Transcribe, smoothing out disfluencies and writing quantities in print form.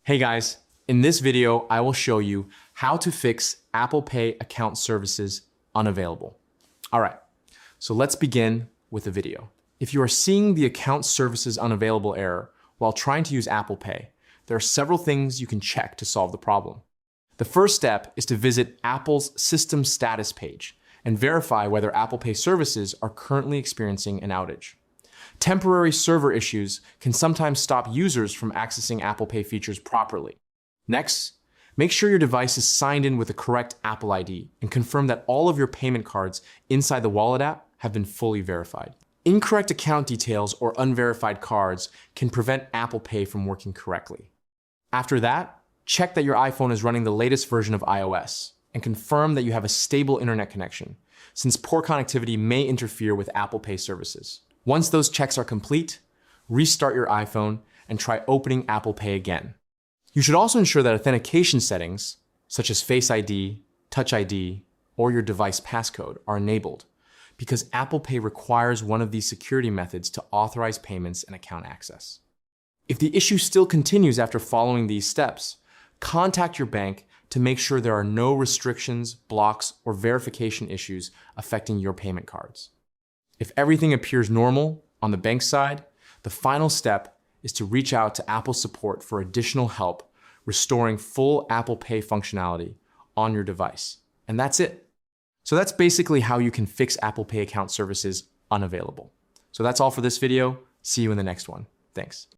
Hey guys, in this video, I will show you how to fix Apple Pay Account Services Unavailable. All right, so let's begin with the video. If you are seeing the Account Services Unavailable error while trying to use Apple Pay, there are several things you can check to solve the problem. The first step is to visit Apple's System Status page and verify whether Apple Pay services are currently experiencing an outage. Temporary server issues can sometimes stop users from accessing Apple Pay features properly. Next, make sure your device is signed in with the correct Apple ID and confirm that all of your payment cards inside the Wallet app have been fully verified. Incorrect account details or unverified cards can prevent Apple Pay from working correctly. After that, check that your iPhone is running the latest version of iOS and confirm that you have a stable internet connection, since poor connectivity may interfere with Apple Pay services. Once those checks are complete, restart your iPhone and try opening Apple Pay again. You should also ensure that authentication settings, such as Face ID, Touch ID, or your device passcode, are enabled, because Apple Pay requires one of these security methods to authorize payments and account access. If the issue still continues after following these steps, contact your bank to make sure there are no restrictions, blocks, or verification issues affecting your payment cards. If everything appears normal on the bank side, the final step is to reach out to Apple support for additional help restoring full Apple Pay functionality on your device. And that's it. So that's basically how you can fix Apple Pay account services unavailable. So that's all for this video. See you in the next one. Thanks.